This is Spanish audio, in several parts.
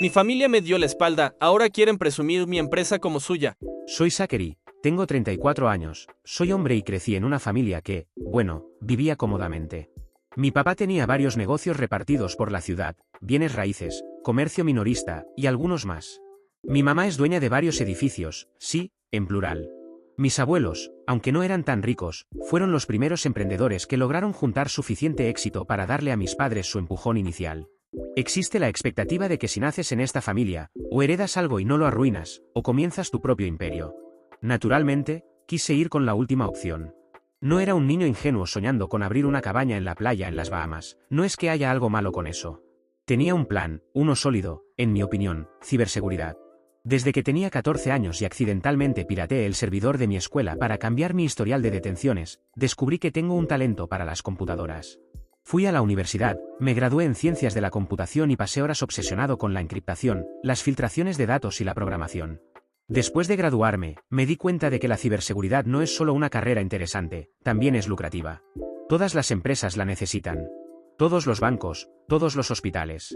Mi familia me dio la espalda, ahora quieren presumir mi empresa como suya. Soy Zachary, tengo 34 años, soy hombre y crecí en una familia que, bueno, vivía cómodamente. Mi papá tenía varios negocios repartidos por la ciudad, bienes raíces, comercio minorista, y algunos más. Mi mamá es dueña de varios edificios, sí, en plural. Mis abuelos, aunque no eran tan ricos, fueron los primeros emprendedores que lograron juntar suficiente éxito para darle a mis padres su empujón inicial. Existe la expectativa de que si naces en esta familia, o heredas algo y no lo arruinas, o comienzas tu propio imperio. Naturalmente, quise ir con la última opción. No era un niño ingenuo soñando con abrir una cabaña en la playa en las Bahamas, no es que haya algo malo con eso. Tenía un plan, uno sólido, en mi opinión, ciberseguridad. Desde que tenía 14 años y accidentalmente pirateé el servidor de mi escuela para cambiar mi historial de detenciones, descubrí que tengo un talento para las computadoras. Fui a la universidad, me gradué en ciencias de la computación y pasé horas obsesionado con la encriptación, las filtraciones de datos y la programación. Después de graduarme, me di cuenta de que la ciberseguridad no es solo una carrera interesante, también es lucrativa. Todas las empresas la necesitan. Todos los bancos, todos los hospitales.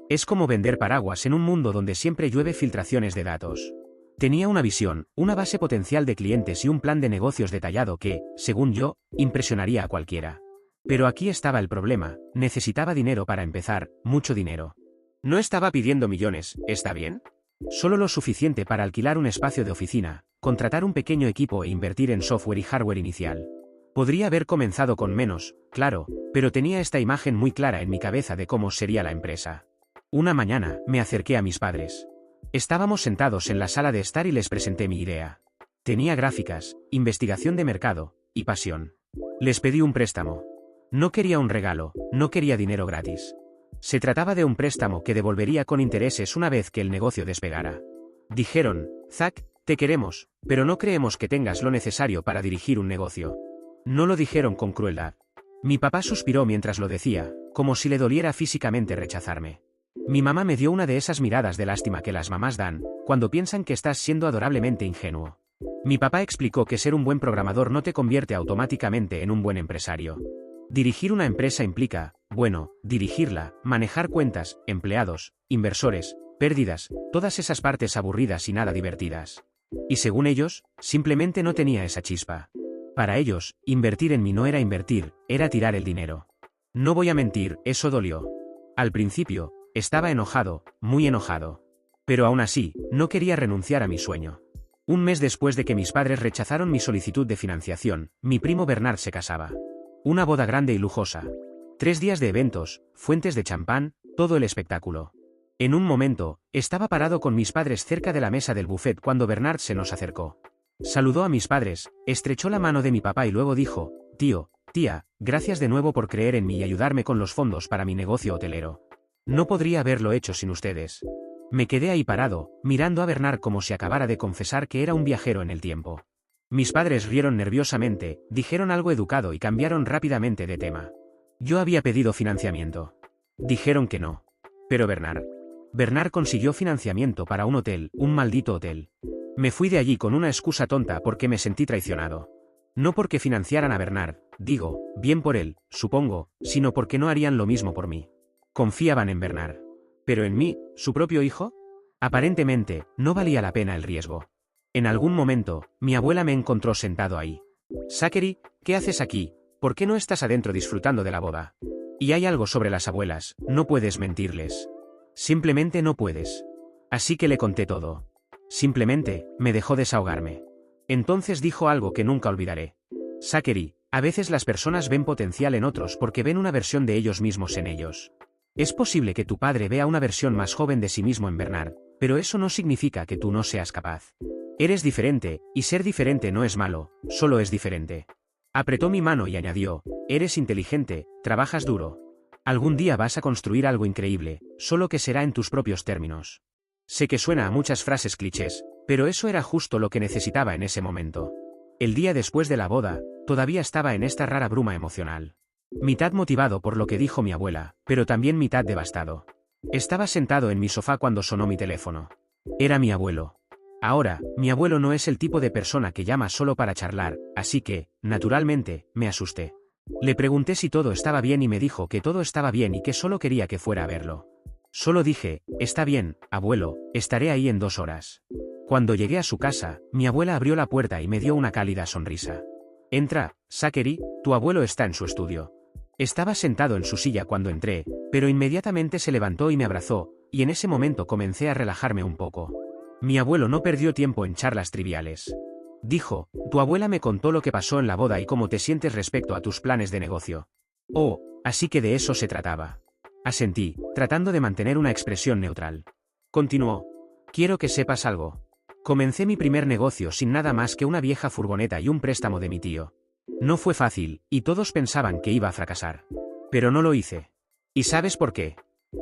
Es como vender paraguas en un mundo donde siempre llueve filtraciones de datos. Tenía una visión, una base potencial de clientes y un plan de negocios detallado que, según yo, impresionaría a cualquiera. Pero aquí estaba el problema, necesitaba dinero para empezar, mucho dinero. No estaba pidiendo millones, ¿está bien? Solo lo suficiente para alquilar un espacio de oficina, contratar un pequeño equipo e invertir en software y hardware inicial. Podría haber comenzado con menos, claro, pero tenía esta imagen muy clara en mi cabeza de cómo sería la empresa. Una mañana, me acerqué a mis padres. Estábamos sentados en la sala de estar y les presenté mi idea. Tenía gráficas, investigación de mercado, y pasión. Les pedí un préstamo. No quería un regalo, no quería dinero gratis. Se trataba de un préstamo que devolvería con intereses una vez que el negocio despegara. Dijeron, Zach, te queremos, pero no creemos que tengas lo necesario para dirigir un negocio. No lo dijeron con crueldad. Mi papá suspiró mientras lo decía, como si le doliera físicamente rechazarme. Mi mamá me dio una de esas miradas de lástima que las mamás dan, cuando piensan que estás siendo adorablemente ingenuo. Mi papá explicó que ser un buen programador no te convierte automáticamente en un buen empresario. Dirigir una empresa implica, bueno, dirigirla, manejar cuentas, empleados, inversores, pérdidas, todas esas partes aburridas y nada divertidas. Y según ellos, simplemente no tenía esa chispa. Para ellos, invertir en mí no era invertir, era tirar el dinero. No voy a mentir, eso dolió. Al principio, estaba enojado, muy enojado. Pero aún así, no quería renunciar a mi sueño. Un mes después de que mis padres rechazaron mi solicitud de financiación, mi primo Bernard se casaba. Una boda grande y lujosa. 3 días de eventos, fuentes de champán, todo el espectáculo. En un momento, estaba parado con mis padres cerca de la mesa del buffet cuando Bernard se nos acercó. Saludó a mis padres, estrechó la mano de mi papá y luego dijo, tío, tía, gracias de nuevo por creer en mí y ayudarme con los fondos para mi negocio hotelero. No podría haberlo hecho sin ustedes. Me quedé ahí parado, mirando a Bernard como si acabara de confesar que era un viajero en el tiempo. Mis padres rieron nerviosamente, dijeron algo educado y cambiaron rápidamente de tema. Yo había pedido financiamiento. Dijeron que no. Pero Bernard consiguió financiamiento para un hotel, un maldito hotel. Me fui de allí con una excusa tonta porque me sentí traicionado. No porque financiaran a Bernard, digo, bien por él, supongo, sino porque no harían lo mismo por mí. Confiaban en Bernard. ¿Pero en mí, su propio hijo? Aparentemente, no valía la pena el riesgo. En algún momento, mi abuela me encontró sentado ahí. Zachary, ¿qué haces aquí? ¿Por qué no estás adentro disfrutando de la boda? Y hay algo sobre las abuelas, no puedes mentirles. Simplemente no puedes. Así que le conté todo. Simplemente, me dejó desahogarme. Entonces dijo algo que nunca olvidaré. Zachary, a veces las personas ven potencial en otros porque ven una versión de ellos mismos en ellos. Es posible que tu padre vea una versión más joven de sí mismo en Bernard, pero eso no significa que tú no seas capaz. Eres diferente, y ser diferente no es malo, solo es diferente. Apretó mi mano y añadió, eres inteligente, trabajas duro. Algún día vas a construir algo increíble, solo que será en tus propios términos. Sé que suena a muchas frases clichés, pero eso era justo lo que necesitaba en ese momento. El día después de la boda, todavía estaba en esta rara bruma emocional. Mitad motivado por lo que dijo mi abuela, pero también mitad devastado. Estaba sentado en mi sofá cuando sonó mi teléfono. Era mi abuelo. Ahora, mi abuelo no es el tipo de persona que llama solo para charlar, así que, naturalmente, me asusté. Le pregunté si todo estaba bien y me dijo que todo estaba bien y que solo quería que fuera a verlo. Solo dije, está bien, abuelo, estaré ahí en 2 horas. Cuando llegué a su casa, mi abuela abrió la puerta y me dio una cálida sonrisa. Entra, Zachary, tu abuelo está en su estudio. Estaba sentado en su silla cuando entré, pero inmediatamente se levantó y me abrazó, y en ese momento comencé a relajarme un poco. Mi abuelo no perdió tiempo en charlas triviales. Dijo, tu abuela me contó lo que pasó en la boda y cómo te sientes respecto a tus planes de negocio. Oh, así que de eso se trataba. Asentí, tratando de mantener una expresión neutral. Continuó. Quiero que sepas algo. Comencé mi primer negocio sin nada más que una vieja furgoneta y un préstamo de mi tío. No fue fácil, y todos pensaban que iba a fracasar. Pero no lo hice. ¿Y sabes por qué?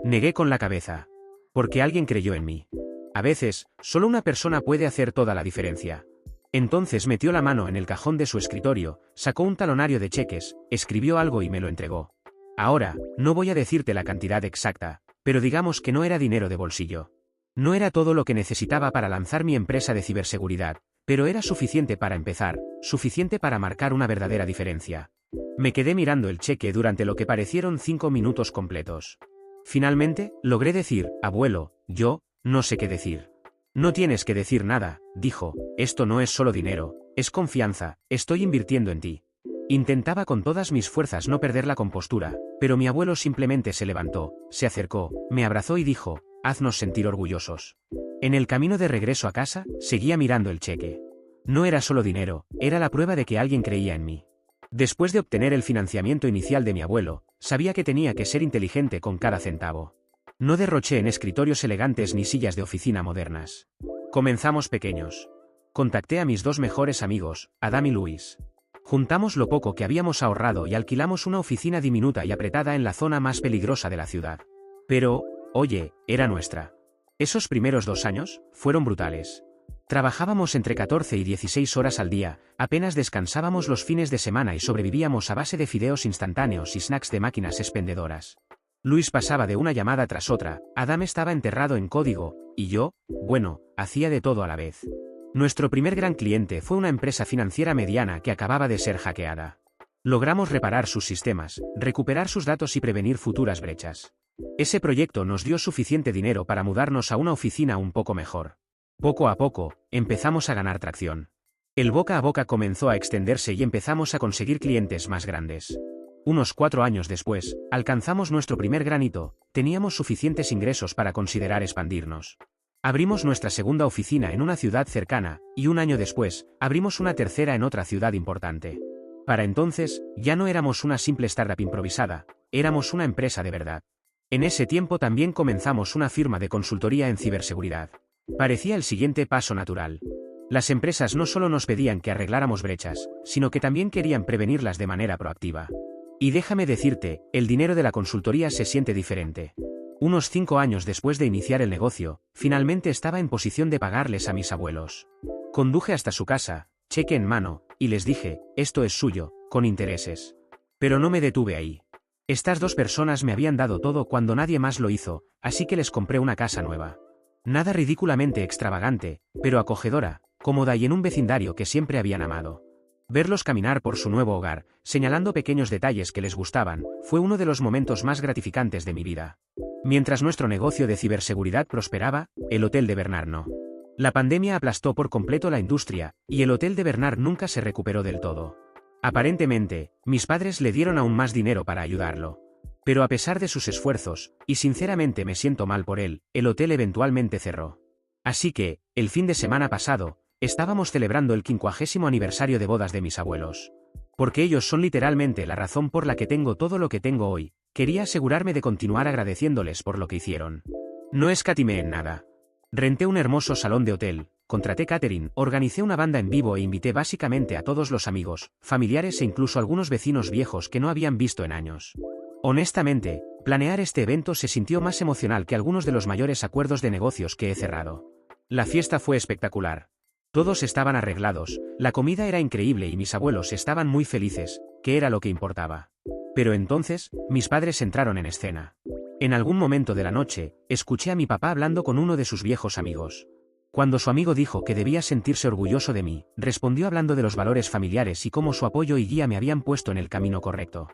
Negué con la cabeza. Porque alguien creyó en mí. A veces, solo una persona puede hacer toda la diferencia. Entonces metió la mano en el cajón de su escritorio, sacó un talonario de cheques, escribió algo y me lo entregó. Ahora, no voy a decirte la cantidad exacta, pero digamos que no era dinero de bolsillo. No era todo lo que necesitaba para lanzar mi empresa de ciberseguridad, pero era suficiente para empezar, suficiente para marcar una verdadera diferencia. Me quedé mirando el cheque durante lo que parecieron 5 minutos completos. Finalmente, logré decir, abuelo, yo, no sé qué decir. No tienes que decir nada, dijo, esto no es solo dinero, es confianza, estoy invirtiendo en ti. Intentaba con todas mis fuerzas no perder la compostura, pero mi abuelo simplemente se levantó, se acercó, me abrazó y dijo, haznos sentir orgullosos. En el camino de regreso a casa, seguía mirando el cheque. No era solo dinero, era la prueba de que alguien creía en mí. Después de obtener el financiamiento inicial de mi abuelo, sabía que tenía que ser inteligente con cada centavo. No derroché en escritorios elegantes ni sillas de oficina modernas. Comenzamos pequeños. Contacté a mis 2 mejores amigos, Adam y Luis. Juntamos lo poco que habíamos ahorrado y alquilamos una oficina diminuta y apretada en la zona más peligrosa de la ciudad. Pero, oye, era nuestra. Esos primeros 2 años fueron brutales. Trabajábamos entre 14 y 16 horas al día, apenas descansábamos los fines de semana y sobrevivíamos a base de fideos instantáneos y snacks de máquinas expendedoras. Luis pasaba de una llamada tras otra, Adam estaba enterrado en código, y yo, bueno, hacía de todo a la vez. Nuestro primer gran cliente fue una empresa financiera mediana que acababa de ser hackeada. Logramos reparar sus sistemas, recuperar sus datos y prevenir futuras brechas. Ese proyecto nos dio suficiente dinero para mudarnos a una oficina un poco mejor. Poco a poco, empezamos a ganar tracción. El boca a boca comenzó a extenderse y empezamos a conseguir clientes más grandes. Unos 4 años después, alcanzamos nuestro primer gran hito, teníamos suficientes ingresos para considerar expandirnos. Abrimos nuestra segunda oficina en una ciudad cercana, y 1 año después, abrimos una tercera en otra ciudad importante. Para entonces, ya no éramos una simple startup improvisada, éramos una empresa de verdad. En ese tiempo también comenzamos una firma de consultoría en ciberseguridad. Parecía el siguiente paso natural. Las empresas no solo nos pedían que arregláramos brechas, sino que también querían prevenirlas de manera proactiva. Y déjame decirte, el dinero de la consultoría se siente diferente. Unos 5 años después de iniciar el negocio, finalmente estaba en posición de pagarles a mis abuelos. Conduje hasta su casa, cheque en mano, y les dije, esto es suyo, con intereses. Pero no me detuve ahí. Estas 2 personas me habían dado todo cuando nadie más lo hizo, así que les compré una casa nueva. Nada ridículamente extravagante, pero acogedora, cómoda y en un vecindario que siempre habían amado. Verlos caminar por su nuevo hogar, señalando pequeños detalles que les gustaban, fue uno de los momentos más gratificantes de mi vida. Mientras nuestro negocio de ciberseguridad prosperaba, el Hotel de Bernard no. La pandemia aplastó por completo la industria, y el Hotel de Bernard nunca se recuperó del todo. Aparentemente, mis padres le dieron aún más dinero para ayudarlo. Pero a pesar de sus esfuerzos, y sinceramente me siento mal por él, el hotel eventualmente cerró. Así que, el fin de semana pasado, estábamos celebrando el 50º aniversario de bodas de mis abuelos. Porque ellos son literalmente la razón por la que tengo todo lo que tengo hoy, quería asegurarme de continuar agradeciéndoles por lo que hicieron. No escatimé en nada. Renté un hermoso salón de hotel, contraté catering, organicé una banda en vivo e invité básicamente a todos los amigos, familiares e incluso algunos vecinos viejos que no habían visto en años. Honestamente, planear este evento se sintió más emocional que algunos de los mayores acuerdos de negocios que he cerrado. La fiesta fue espectacular. Todos estaban arreglados, la comida era increíble y mis abuelos estaban muy felices, que era lo que importaba. Pero entonces, mis padres entraron en escena. En algún momento de la noche, escuché a mi papá hablando con uno de sus viejos amigos. Cuando su amigo dijo que debía sentirse orgulloso de mí, respondió hablando de los valores familiares y cómo su apoyo y guía me habían puesto en el camino correcto.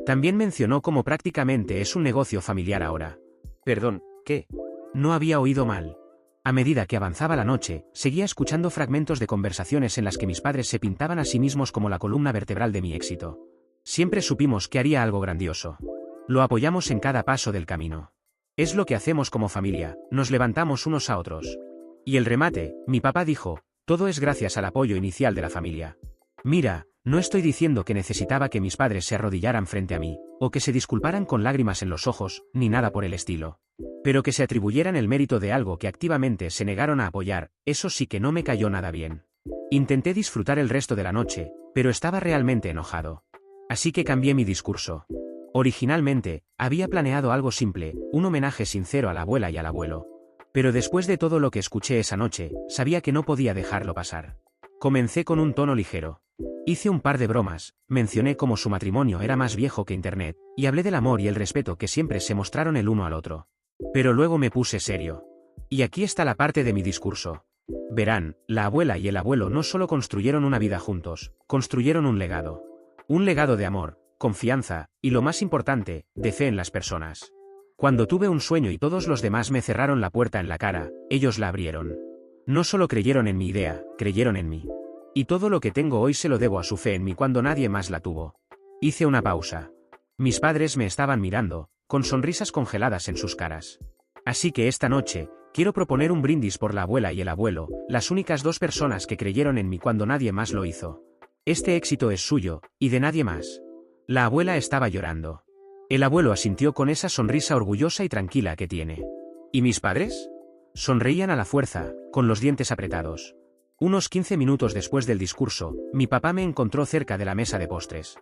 También mencionó cómo prácticamente es un negocio familiar ahora. Perdón, ¿Qué? No había oído mal. A medida que avanzaba la noche, seguía escuchando fragmentos de conversaciones en las que mis padres se pintaban a sí mismos como la columna vertebral de mi éxito. Siempre supimos que haría algo grandioso. Lo apoyamos en cada paso del camino. Es lo que hacemos como familia, nos levantamos unos a otros. Y el remate, mi papá dijo, todo es gracias al apoyo inicial de la familia. Mira, no estoy diciendo que necesitaba que mis padres se arrodillaran frente a mí, o que se disculparan con lágrimas en los ojos, ni nada por el estilo. Pero que se atribuyeran el mérito de algo que activamente se negaron a apoyar, eso sí que no me cayó nada bien. Intenté disfrutar el resto de la noche, pero estaba realmente enojado. Así que cambié mi discurso. Originalmente, había planeado algo simple, un homenaje sincero a la abuela y al abuelo. Pero después de todo lo que escuché esa noche, sabía que no podía dejarlo pasar. Comencé con un tono ligero. Hice un par de bromas, mencioné cómo su matrimonio era más viejo que Internet, y hablé del amor y el respeto que siempre se mostraron el uno al otro. Pero luego me puse serio. Y aquí está la parte de mi discurso. Verán, la abuela y el abuelo no solo construyeron una vida juntos, construyeron un legado. Un legado de amor, confianza, y lo más importante, de fe en las personas. Cuando tuve un sueño y todos los demás me cerraron la puerta en la cara, ellos la abrieron. No solo creyeron en mi idea, creyeron en mí. Y todo lo que tengo hoy se lo debo a su fe en mí cuando nadie más la tuvo. Hice una pausa. Mis padres me estaban mirando, con sonrisas congeladas en sus caras. Así que esta noche, quiero proponer un brindis por la abuela y el abuelo, las únicas dos personas que creyeron en mí cuando nadie más lo hizo. Este éxito es suyo, y de nadie más. La abuela estaba llorando. El abuelo asintió con esa sonrisa orgullosa y tranquila que tiene. ¿Y mis padres? Sonreían a la fuerza, con los dientes apretados. Unos 15 minutos después del discurso, mi papá me encontró cerca de la mesa de postres.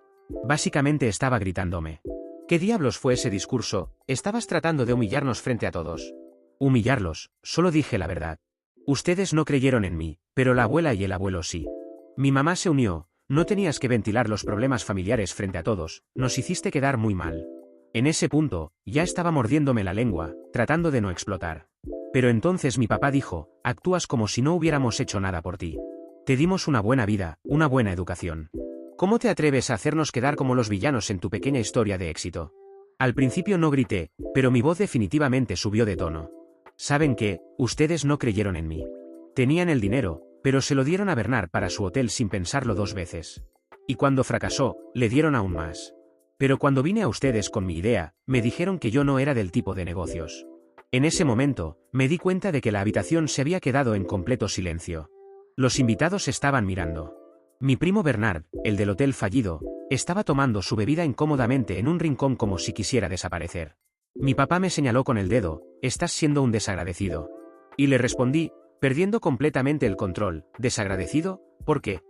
Básicamente estaba gritándome. ¿Qué diablos fue ese discurso? Estabas tratando de humillarnos frente a todos. Humillarlos, solo dije la verdad. Ustedes no creyeron en mí, pero la abuela y el abuelo sí. Mi mamá se unió, no tenías que ventilar los problemas familiares frente a todos, nos hiciste quedar muy mal. En ese punto, ya estaba mordiéndome la lengua, tratando de no explotar. Pero entonces mi papá dijo, actúas como si no hubiéramos hecho nada por ti. Te dimos una buena vida, una buena educación. ¿Cómo te atreves a hacernos quedar como los villanos en tu pequeña historia de éxito? Al principio no grité, pero mi voz definitivamente subió de tono. ¿Saben qué? Ustedes no creyeron en mí. Tenían el dinero, pero se lo dieron a Bernard para su hotel sin pensarlo dos veces. Y cuando fracasó, le dieron aún más. Pero cuando vine a ustedes con mi idea, me dijeron que yo no era del tipo de negocios. En ese momento, me di cuenta de que la habitación se había quedado en completo silencio. Los invitados estaban mirando. Mi primo Bernard, el del hotel fallido, estaba tomando su bebida incómodamente en un rincón como si quisiera desaparecer. Mi papá me señaló con el dedo, estás siendo un desagradecido. Y le respondí, perdiendo completamente el control, ¿desagradecido? ¿Por qué?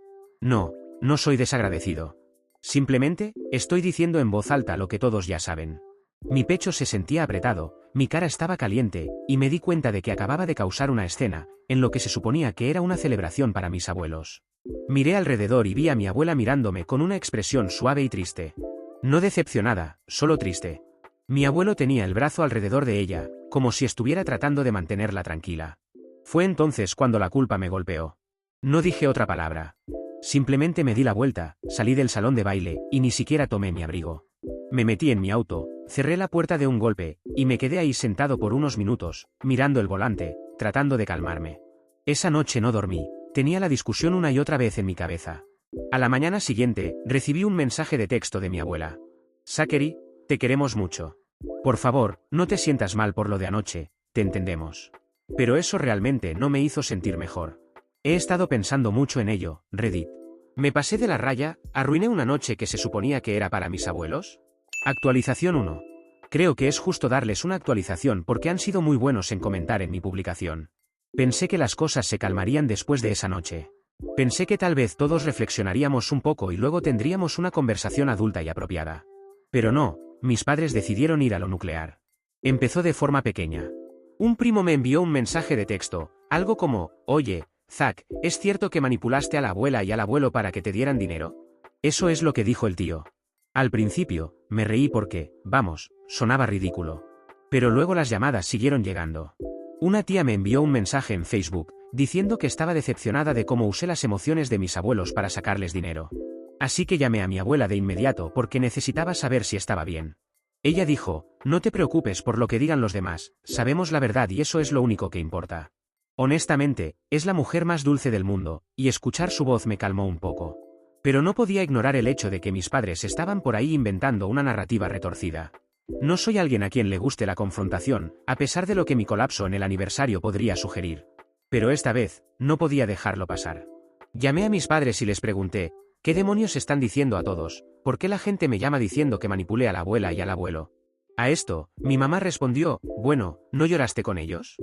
No, no soy desagradecido. Simplemente, estoy diciendo en voz alta lo que todos ya saben. Mi pecho se sentía apretado, mi cara estaba caliente, y me di cuenta de que acababa de causar una escena, en lo que se suponía que era una celebración para mis abuelos. Miré alrededor y vi a mi abuela mirándome con una expresión suave y triste. No decepcionada, solo triste. Mi abuelo tenía el brazo alrededor de ella, como si estuviera tratando de mantenerla tranquila. Fue entonces cuando la culpa me golpeó. No dije otra palabra. Simplemente me di la vuelta, salí del salón de baile, y ni siquiera tomé mi abrigo. Me metí en mi auto, cerré la puerta de un golpe, y me quedé ahí sentado por unos minutos, mirando el volante, tratando de calmarme. Esa noche no dormí, tenía la discusión una y otra vez en mi cabeza. A la mañana siguiente, recibí un mensaje de texto de mi abuela. Zachary, te queremos mucho. Por favor, no te sientas mal por lo de anoche, te entendemos. Pero eso realmente no me hizo sentir mejor. He estado pensando mucho en ello, Reddit. ¿Me pasé de la raya? ¿Arruiné una noche que se suponía que era para mis abuelos? Actualización 1. Creo que es justo darles una actualización porque han sido muy buenos en comentar en mi publicación. Pensé que las cosas se calmarían después de esa noche. Pensé que tal vez todos reflexionaríamos un poco y luego tendríamos una conversación adulta y apropiada. Pero no, mis padres decidieron ir a lo nuclear. Empezó de forma pequeña. Un primo me envió un mensaje de texto, algo como, oye, Zach, ¿es cierto que manipulaste a la abuela y al abuelo para que te dieran dinero? Eso es lo que dijo el tío. Al principio, me reí porque, vamos, sonaba ridículo. Pero luego las llamadas siguieron llegando. Una tía me envió un mensaje en Facebook, diciendo que estaba decepcionada de cómo usé las emociones de mis abuelos para sacarles dinero. Así que llamé a mi abuela de inmediato porque necesitaba saber si estaba bien. Ella dijo, no te preocupes por lo que digan los demás, sabemos la verdad y eso es lo único que importa. Honestamente, es la mujer más dulce del mundo, y escuchar su voz me calmó un poco. Pero no podía ignorar el hecho de que mis padres estaban por ahí inventando una narrativa retorcida. No soy alguien a quien le guste la confrontación, a pesar de lo que mi colapso en el aniversario podría sugerir. Pero esta vez, no podía dejarlo pasar. Llamé a mis padres y les pregunté, ¿qué demonios están diciendo a todos? ¿Por qué la gente me llama diciendo que manipulé a la abuela y al abuelo? A esto, mi mamá respondió, bueno, ¿no lloraste con ellos?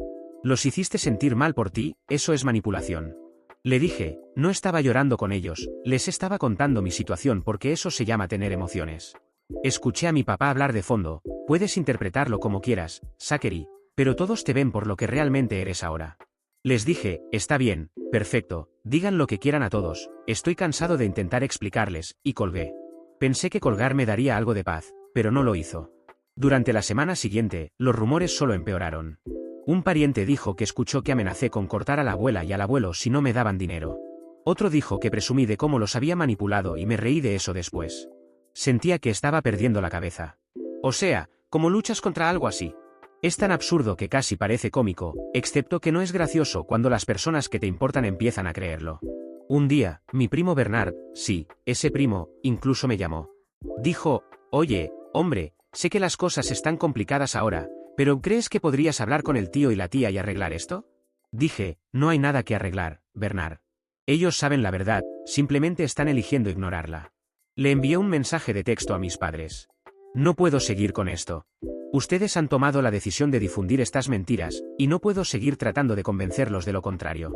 Los hiciste sentir mal por ti, eso es manipulación. Le dije, no estaba llorando con ellos, les estaba contando mi situación porque eso se llama tener emociones. Escuché a mi papá hablar de fondo, puedes interpretarlo como quieras, Zachary, pero todos te ven por lo que realmente eres ahora. Les dije, está bien, perfecto, digan lo que quieran a todos, estoy cansado de intentar explicarles, y colgué. Pensé que colgar me daría algo de paz, pero no lo hizo. Durante la semana siguiente, los rumores solo empeoraron. Un pariente dijo que escuchó que amenacé con cortar a la abuela y al abuelo si no me daban dinero. Otro dijo que presumí de cómo los había manipulado y me reí de eso después. Sentía que estaba perdiendo la cabeza. O sea, ¿cómo luchas contra algo así? Es tan absurdo que casi parece cómico, excepto que no es gracioso cuando las personas que te importan empiezan a creerlo. Un día, mi primo Bernard, sí, ese primo, incluso me llamó. Dijo, oye, hombre, sé que las cosas están complicadas ahora, pero ¿crees que podrías hablar con el tío y la tía y arreglar esto? Dije, no hay nada que arreglar, Bernard. Ellos saben la verdad, simplemente están eligiendo ignorarla. Le envié un mensaje de texto a mis padres. No puedo seguir con esto. Ustedes han tomado la decisión de difundir estas mentiras, y no puedo seguir tratando de convencerlos de lo contrario.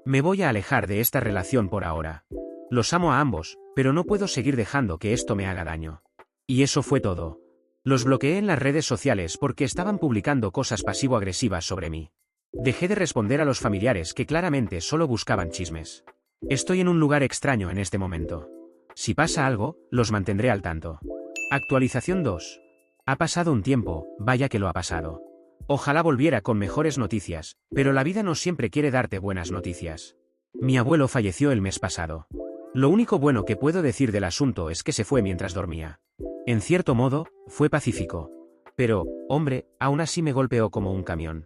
Me voy a alejar de esta relación por ahora. Los amo a ambos, pero no puedo seguir dejando que esto me haga daño. Y eso fue todo. Los bloqueé en las redes sociales porque estaban publicando cosas pasivo-agresivas sobre mí. Dejé de responder a los familiares que claramente solo buscaban chismes. Estoy en un lugar extraño en este momento. Si pasa algo, los mantendré al tanto. Actualización 2. Ha pasado un tiempo, vaya que lo ha pasado. Ojalá volviera con mejores noticias, pero la vida no siempre quiere darte buenas noticias. Mi abuelo falleció el mes pasado. Lo único bueno que puedo decir del asunto es que se fue mientras dormía. En cierto modo, fue pacífico. Pero, hombre, aún así me golpeó como un camión.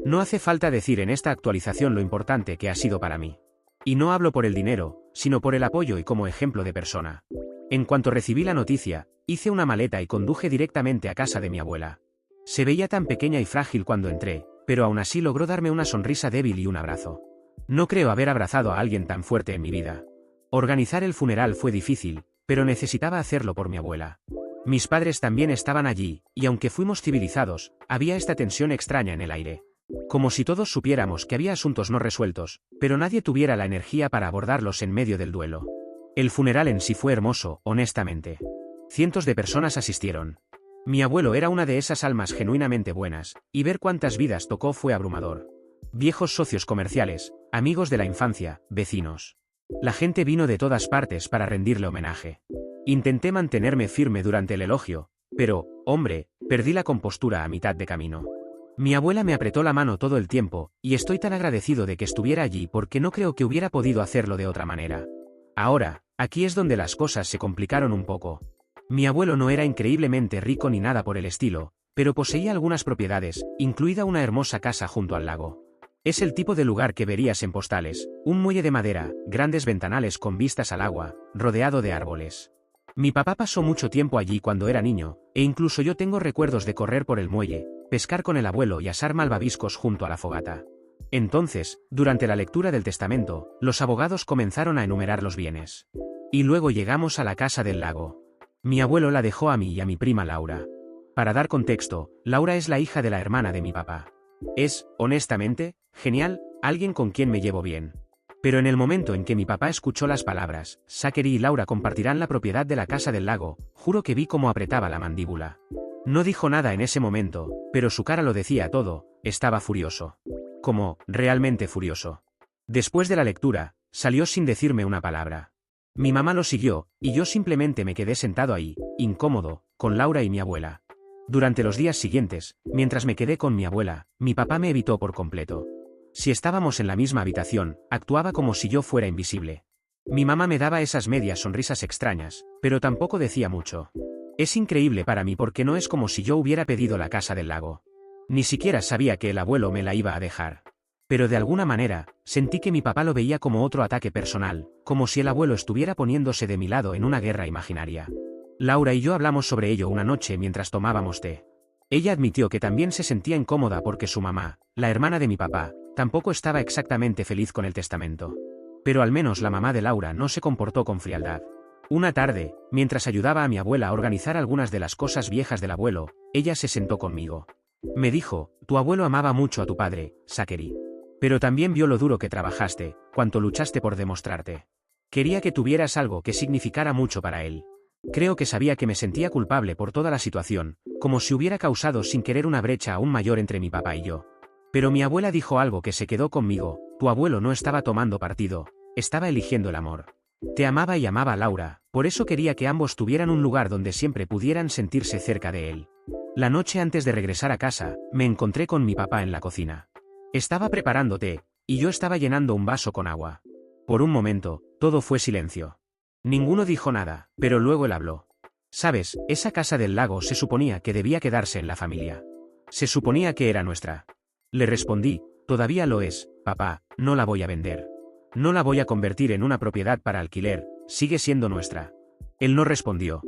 No hace falta decir en esta actualización lo importante que ha sido para mí. Y no hablo por el dinero, sino por el apoyo y como ejemplo de persona. En cuanto recibí la noticia, hice una maleta y conduje directamente a casa de mi abuela. Se veía tan pequeña y frágil cuando entré, pero aún así logró darme una sonrisa débil y un abrazo. No creo haber abrazado a alguien tan fuerte en mi vida. Organizar el funeral fue difícil, pero necesitaba hacerlo por mi abuela. Mis padres también estaban allí, y aunque fuimos civilizados, había esta tensión extraña en el aire. Como si todos supiéramos que había asuntos no resueltos, pero nadie tuviera la energía para abordarlos en medio del duelo. El funeral en sí fue hermoso, honestamente. Cientos de personas asistieron. Mi abuelo era una de esas almas genuinamente buenas, y ver cuántas vidas tocó fue abrumador. Viejos socios comerciales, amigos de la infancia, vecinos. La gente vino de todas partes para rendirle homenaje. Intenté mantenerme firme durante el elogio, pero, hombre, perdí la compostura a mitad de camino. Mi abuela me apretó la mano todo el tiempo, y estoy tan agradecido de que estuviera allí porque no creo que hubiera podido hacerlo de otra manera. Ahora, aquí es donde las cosas se complicaron un poco. Mi abuelo no era increíblemente rico ni nada por el estilo, pero poseía algunas propiedades, incluida una hermosa casa junto al lago. Es el tipo de lugar que verías en postales, un muelle de madera, grandes ventanales con vistas al agua, rodeado de árboles. Mi papá pasó mucho tiempo allí cuando era niño, e incluso yo tengo recuerdos de correr por el muelle, pescar con el abuelo y asar malvaviscos junto a la fogata. Entonces, durante la lectura del testamento, los abogados comenzaron a enumerar los bienes. Y luego llegamos a la casa del lago. Mi abuelo la dejó a mí y a mi prima Laura. Para dar contexto, Laura es la hija de la hermana de mi papá. Es, honestamente, genial, alguien con quien me llevo bien. Pero en el momento en que mi papá escuchó las palabras, Zachary y Laura compartirán la propiedad de la casa del lago, juro que vi cómo apretaba la mandíbula. No dijo nada en ese momento, pero su cara lo decía todo, estaba furioso. Como, realmente furioso. Después de la lectura, salió sin decirme una palabra. Mi mamá lo siguió, y yo simplemente me quedé sentado ahí, incómodo, con Laura y mi abuela. Durante los días siguientes, mientras me quedé con mi abuela, mi papá me evitó por completo. Si estábamos en la misma habitación, actuaba como si yo fuera invisible. Mi mamá me daba esas medias sonrisas extrañas, pero tampoco decía mucho. Es increíble para mí porque no es como si yo hubiera pedido la casa del lago. Ni siquiera sabía que el abuelo me la iba a dejar. Pero de alguna manera, sentí que mi papá lo veía como otro ataque personal, como si el abuelo estuviera poniéndose de mi lado en una guerra imaginaria. Laura y yo hablamos sobre ello una noche mientras tomábamos té. Ella admitió que también se sentía incómoda porque su mamá, la hermana de mi papá, tampoco estaba exactamente feliz con el testamento. Pero al menos la mamá de Laura no se comportó con frialdad. Una tarde, mientras ayudaba a mi abuela a organizar algunas de las cosas viejas del abuelo, ella se sentó conmigo. Me dijo, tu abuelo amaba mucho a tu padre, Zachary. Pero también vio lo duro que trabajaste, cuánto luchaste por demostrarte. Quería que tuvieras algo que significara mucho para él. Creo que sabía que me sentía culpable por toda la situación, como si hubiera causado sin querer una brecha aún mayor entre mi papá y yo. Pero mi abuela dijo algo que se quedó conmigo, tu abuelo no estaba tomando partido, estaba eligiendo el amor. Te amaba y amaba a Laura, por eso quería que ambos tuvieran un lugar donde siempre pudieran sentirse cerca de él. La noche antes de regresar a casa, me encontré con mi papá en la cocina. Estaba preparando té, y yo estaba llenando un vaso con agua. Por un momento, todo fue silencio. Ninguno dijo nada, pero luego él habló. Sabes, esa casa del lago se suponía que debía quedarse en la familia. Se suponía que era nuestra. Le respondí, todavía lo es, papá, no la voy a vender. No la voy a convertir en una propiedad para alquiler, sigue siendo nuestra. Él no respondió.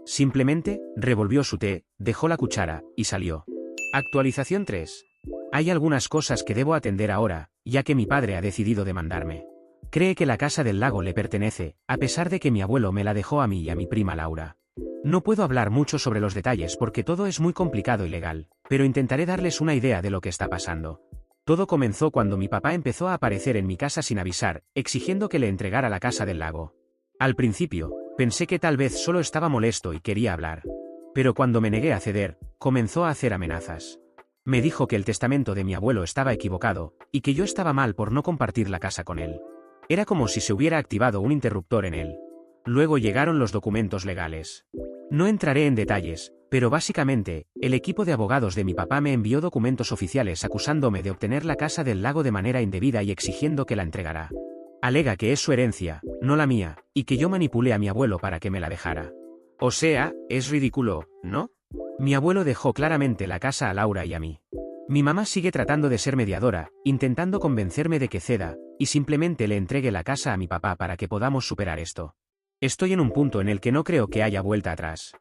Simplemente, revolvió su té, dejó la cuchara, y salió. Actualización 3. Hay algunas cosas que debo atender ahora, ya que mi padre ha decidido demandarme. Cree que la casa del lago le pertenece, a pesar de que mi abuelo me la dejó a mí y a mi prima Laura. No puedo hablar mucho sobre los detalles porque todo es muy complicado y legal, pero intentaré darles una idea de lo que está pasando. Todo comenzó cuando mi papá empezó a aparecer en mi casa sin avisar, exigiendo que le entregara la casa del lago. Al principio, pensé que tal vez solo estaba molesto y quería hablar. Pero cuando me negué a ceder, comenzó a hacer amenazas. Me dijo que el testamento de mi abuelo estaba equivocado, y que yo estaba mal por no compartir la casa con él. Era como si se hubiera activado un interruptor en él. Luego llegaron los documentos legales. No entraré en detalles, pero básicamente, el equipo de abogados de mi papá me envió documentos oficiales acusándome de obtener la casa del lago de manera indebida y exigiendo que la entregara. Alega que es su herencia, no la mía, y que yo manipulé a mi abuelo para que me la dejara. O sea, es ridículo, ¿no? Mi abuelo dejó claramente la casa a Laura y a mí. Mi mamá sigue tratando de ser mediadora, intentando convencerme de que ceda, y simplemente le entregue la casa a mi papá para que podamos superar esto. Estoy en un punto en el que no creo que haya vuelta atrás.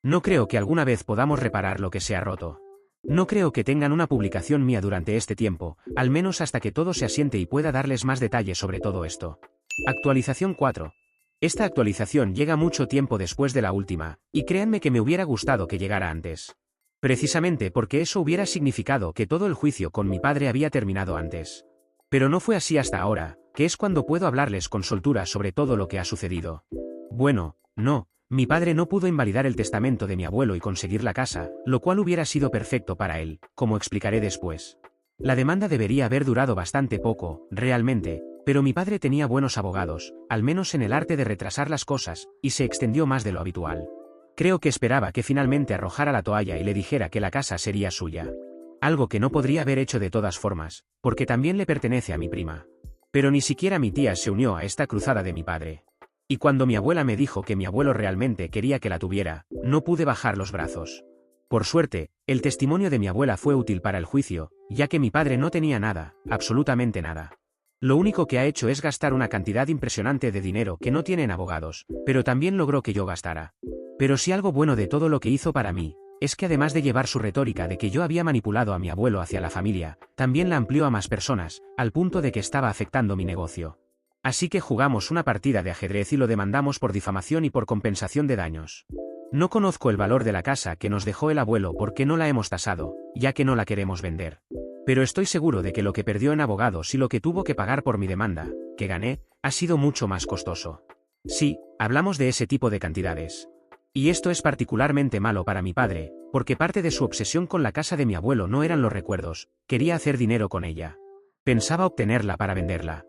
No creo que alguna vez podamos reparar lo que se ha roto. No creo que tengan una publicación mía durante este tiempo, al menos hasta que todo se asiente y pueda darles más detalles sobre todo esto. Actualización 4. Esta actualización llega mucho tiempo después de la última, y créanme que me hubiera gustado que llegara antes. Precisamente porque eso hubiera significado que todo el juicio con mi padre había terminado antes. Pero no fue así hasta ahora, que es cuando puedo hablarles con soltura sobre todo lo que ha sucedido. Bueno, no, mi padre no pudo invalidar el testamento de mi abuelo y conseguir la casa, lo cual hubiera sido perfecto para él, como explicaré después. La demanda debería haber durado bastante poco, realmente, pero mi padre tenía buenos abogados, al menos en el arte de retrasar las cosas, y se extendió más de lo habitual. Creo que esperaba que finalmente arrojara la toalla y le dijera que la casa sería suya. Algo que no podría haber hecho de todas formas, porque también le pertenece a mi prima. Pero ni siquiera mi tía se unió a esta cruzada de mi padre. Y cuando mi abuela me dijo que mi abuelo realmente quería que la tuviera, no pude bajar los brazos. Por suerte, el testimonio de mi abuela fue útil para el juicio, ya que mi padre no tenía nada, absolutamente nada. Lo único que ha hecho es gastar una cantidad impresionante de dinero que no tienen abogados, pero también logró que yo gastara. Pero si algo bueno de todo lo que hizo para mí, es que además de llevar su retórica de que yo había manipulado a mi abuelo hacia la familia, también la amplió a más personas, al punto de que estaba afectando mi negocio. Así que jugamos una partida de ajedrez y lo demandamos por difamación y por compensación de daños. No conozco el valor de la casa que nos dejó el abuelo porque no la hemos tasado, ya que no la queremos vender. Pero estoy seguro de que lo que perdió en abogados y lo que tuvo que pagar por mi demanda, que gané, ha sido mucho más costoso. Sí, hablamos de ese tipo de cantidades. Y esto es particularmente malo para mi padre, porque parte de su obsesión con la casa de mi abuelo no eran los recuerdos, quería hacer dinero con ella. Pensaba obtenerla para venderla.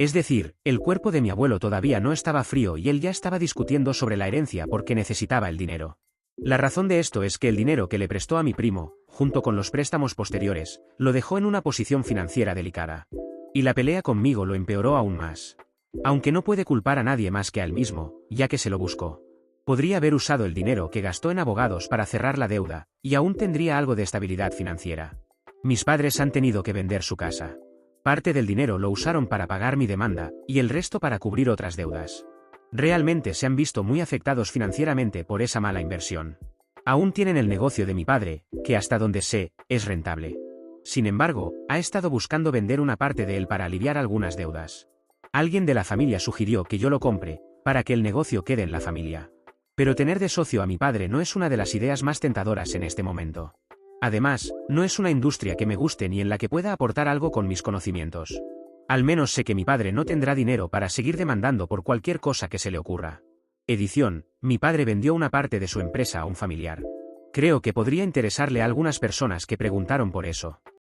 Es decir, el cuerpo de mi abuelo todavía no estaba frío y él ya estaba discutiendo sobre la herencia porque necesitaba el dinero. La razón de esto es que el dinero que le prestó a mi primo, junto con los préstamos posteriores, lo dejó en una posición financiera delicada. Y la pelea conmigo lo empeoró aún más. Aunque no puede culpar a nadie más que a él mismo, ya que se lo buscó. Podría haber usado el dinero que gastó en abogados para cerrar la deuda, y aún tendría algo de estabilidad financiera. Mis padres han tenido que vender su casa. Parte del dinero lo usaron para pagar mi demanda, y el resto para cubrir otras deudas. Realmente se han visto muy afectados financieramente por esa mala inversión. Aún tienen el negocio de mi padre, que hasta donde sé, es rentable. Sin embargo, ha estado buscando vender una parte de él para aliviar algunas deudas. Alguien de la familia sugirió que yo lo compre, para que el negocio quede en la familia. Pero tener de socio a mi padre no es una de las ideas más tentadoras en este momento. Además, no es una industria que me guste ni en la que pueda aportar algo con mis conocimientos. Al menos sé que mi padre no tendrá dinero para seguir demandando por cualquier cosa que se le ocurra. Edición: mi padre vendió una parte de su empresa a un familiar. Creo que podría interesarle a algunas personas que preguntaron por eso.